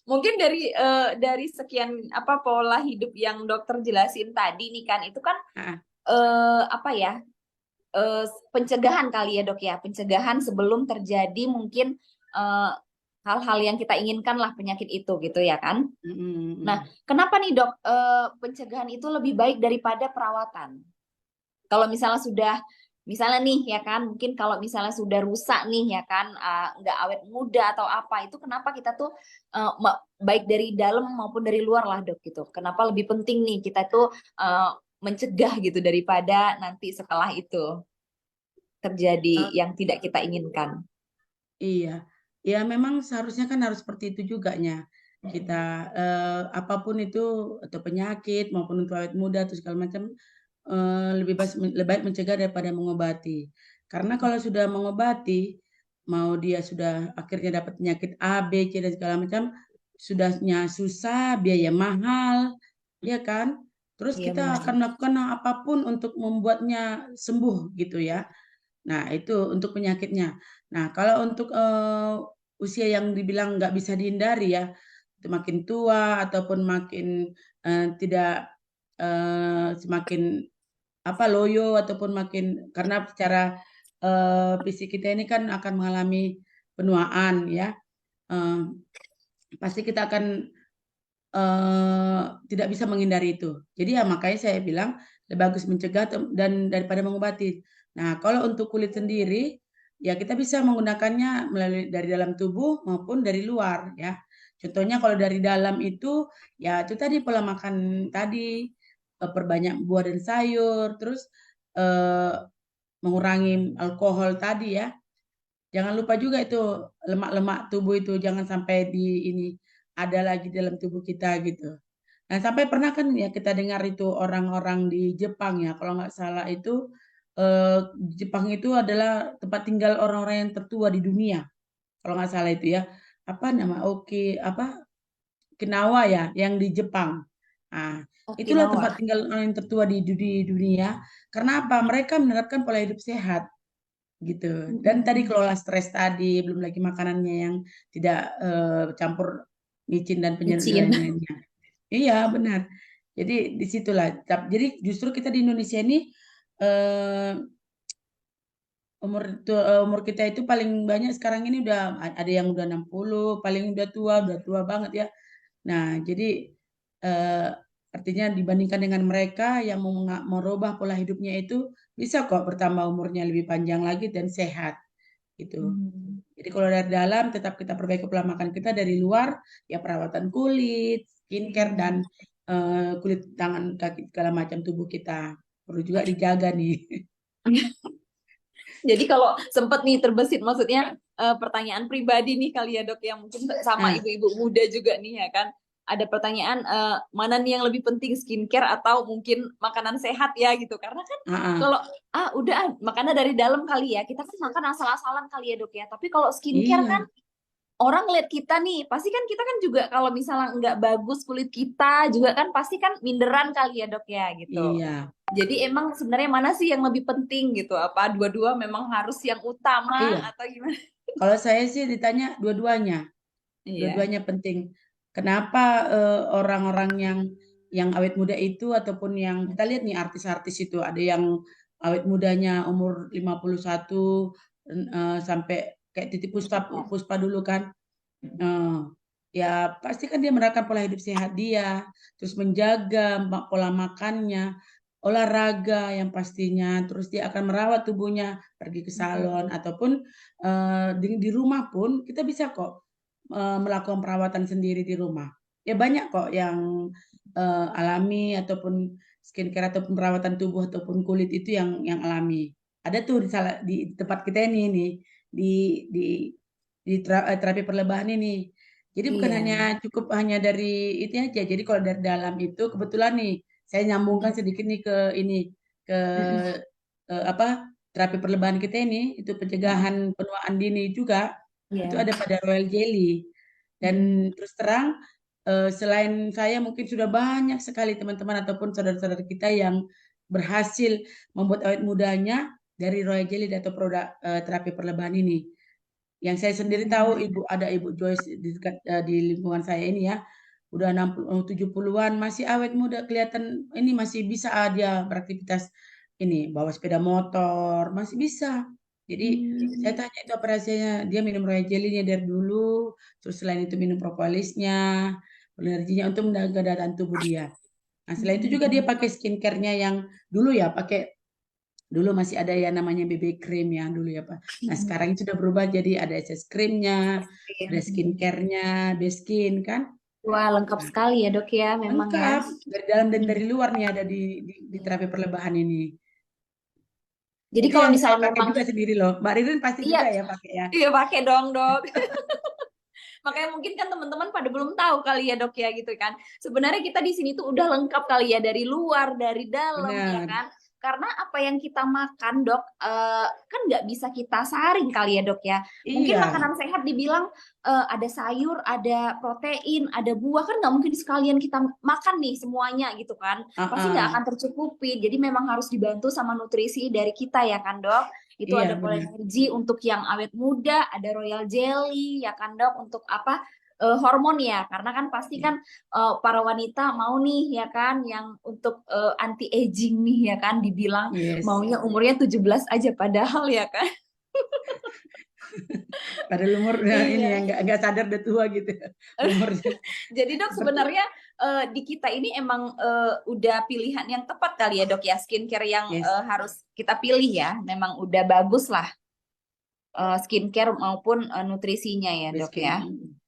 Mungkin dari sekian apa pola hidup yang dokter jelasin tadi nih kan, itu kan Ah, apa ya, eh, pencegahan kali ya dok ya, pencegahan sebelum terjadi mungkin eh, hal-hal yang kita inginkan lah penyakit itu gitu ya kan. Nah, kenapa nih dok pencegahan itu lebih baik daripada perawatan? Kalau misalnya sudah, misalnya nih ya kan, mungkin kalau misalnya sudah rusak nih ya kan, nggak awet muda atau apa, itu kenapa kita tuh baik dari dalam maupun dari luar lah dok gitu. Kenapa lebih penting nih kita tuh eh, mencegah gitu daripada nanti setelah itu terjadi ah. yang tidak kita inginkan. Iya, ya memang seharusnya kan harus seperti itu juga nya. Kita apapun itu atau penyakit maupun untuk awet muda atau segala macam lebih baik mencegah daripada mengobati. Karena kalau sudah mengobati, mau dia sudah akhirnya dapat penyakit A, B, C dan segala macam, sudahnya susah, biaya mahal, ya kan? Terus Iya kita benar. akan melakukan apapun untuk membuatnya sembuh gitu ya. Nah, itu untuk penyakitnya. Nah, kalau untuk usia yang dibilang nggak bisa dihindari ya, itu makin tua ataupun makin tidak semakin apa loyo ataupun makin karena secara fisik kita ini kan akan mengalami penuaan ya. Eh, pasti kita akan tidak bisa menghindari itu. Jadi ya makanya saya bilang lebih bagus mencegah dan daripada mengobati. Nah, kalau untuk kulit sendiri, ya kita bisa menggunakannya melalui dari dalam tubuh maupun dari luar ya. Contohnya kalau dari dalam itu ya itu tadi pola makan tadi, perbanyak buah dan sayur, terus eh, mengurangi alkohol tadi ya. Jangan lupa juga itu lemak-lemak tubuh itu jangan sampai di ini ada lagi dalam tubuh kita gitu. Nah, sampai pernah kan ya kita dengar itu orang-orang di Jepang ya, kalau nggak salah itu Jepang itu adalah tempat tinggal orang-orang yang tertua di dunia. Kalau nggak salah itu ya, apa nama apa Okinawa ya, yang di Jepang. Nah, itulah Okinawa. tempat tinggal orang yang tertua di dunia. Karena apa? Mereka menerapkan pola hidup sehat gitu. Dan tadi Mm-mm. kelola stres tadi, belum lagi makanannya yang tidak campur micin dan penyedap Micin. lain-lainnya. Iya, benar. Jadi disitulah. Jadi justru kita di Indonesia ini eh, umur kita itu paling banyak sekarang ini udah ada yang udah 60, paling udah tua banget ya. Nah, jadi eh, artinya dibandingkan dengan mereka yang mau merubah pola hidupnya itu bisa kok bertambah umurnya lebih panjang lagi dan sehat gitu. Hmm. Jadi kalau dari dalam tetap kita perbaiki pola makan kita, dari luar ya perawatan kulit, skincare dan kulit tangan kaki segala macam tubuh kita perlu juga dijaga nih. Jadi kalau sempet nih terbesit, maksudnya pertanyaan pribadi nih kali ya dok, yang mungkin sama Nah, ibu-ibu muda juga nih ya kan. Ada pertanyaan mana nih yang lebih penting, skincare atau mungkin makanan sehat ya gitu. Karena kan ah, ah. kalau udah makanan dari dalam kali ya, kita kan makan asal-asalan kali ya dok ya. Tapi kalau skincare kan Iya, orang lihat kita nih, pasti kan kita kan juga kalau misalnya nggak bagus kulit kita juga kan pasti kan minderan kali ya dok ya gitu. iya, Jadi emang sebenarnya mana sih yang lebih penting gitu? Apa dua-dua memang harus yang utama iya. atau gimana? Kalau saya sih ditanya dua-duanya, Iya. dua-duanya penting. Kenapa orang-orang yang awet muda itu ataupun yang kita lihat nih artis-artis itu ada yang awet mudanya umur 51 sampai kayak Titi Puspa Puspa dulu kan. Eh, ya pasti kan dia menerapkan pola hidup sehat dia, terus menjaga pola makannya, olahraga yang pastinya, terus dia akan merawat tubuhnya, pergi ke salon ataupun di rumah pun kita bisa kok melakukan perawatan sendiri di rumah. Ya banyak kok yang alami ataupun skincare ataupun perawatan tubuh ataupun kulit itu yang alami. Ada tuh di tempat kita ini nih di di terapi perlebahan ini. Jadi bukan hanya Iya. cukup hanya dari itu aja. Jadi kalau dari dalam itu kebetulan nih saya nyambungkan sedikit nih ke ini ke apa terapi perlebahan kita ini itu pencegahan penuaan dini juga itu Iya. ada pada Royal Jelly. Dan terus terang selain saya mungkin sudah banyak sekali teman-teman ataupun saudara-saudara kita yang berhasil membuat awet mudanya dari Royal Jelly atau produk terapi perlebahan ini. Yang saya sendiri tahu ada Ibu Joyce di dekat di lingkungan saya ini ya, udah 60 70-an masih awet muda kelihatan ini masih bisa dia beraktivitas ini bawa sepeda motor, masih bisa. Jadi saya Hmm. tanya itu apa rahasianya? Dia minum royal jelly-nya dari dulu, terus selain itu minum propolisnya, energinya untuk menjaga daya tahan tubuh dia. Nah, selain itu juga dia pakai skincare-nya yang dulu ya, pakai dulu masih ada yang namanya BB cream yang dulu ya Pak. Nah sekarang itu sudah berubah jadi ada SS creamnya, ada skincare-nya, base skin kan. Wah, lengkap Nah, sekali ya dok ya, memang ya. lengkap dari dalam dan dari luar nih ada di terapi perlebahan ini. Jadi Itu kalau yang saya misalnya pakai memang, juga sendiri loh. Mbak Ririn pasti iya, juga ya pakai ya. iya pakai dong dok. Makanya mungkin kan teman-teman pada belum tahu kali ya dok ya gitu kan. Sebenarnya kita di sini tuh udah lengkap kali ya dari luar, dari dalam ya Benar. kan. Karena apa yang kita makan dok, kan nggak bisa kita saring kali ya dok ya. Mungkin Iya, makanan sehat dibilang ada sayur, ada protein, ada buah kan nggak mungkin sekalian kita makan nih semuanya gitu kan. Pasti nggak uh-uh. akan tercukupi. Jadi memang harus dibantu sama nutrisi dari kita ya kan dok. Itu Iya ada benar. Polenergi untuk yang awet muda, ada Royal Jelly ya kan dok untuk apa hormon ya, karena kan pasti kan para wanita mau nih ya kan yang untuk anti aging nih ya kan dibilang Yes. maunya umurnya 17 aja padahal ya kan. Padahal umurnya ini Iya. yang nggak sadar udah tua gitu umurnya. Jadi dok Seperti sebenarnya di kita ini emang udah pilihan yang tepat kali ya dok ya, skincare yang yes. harus kita pilih ya, memang udah bagus lah skincare maupun nutrisinya ya Base dok ya. skin.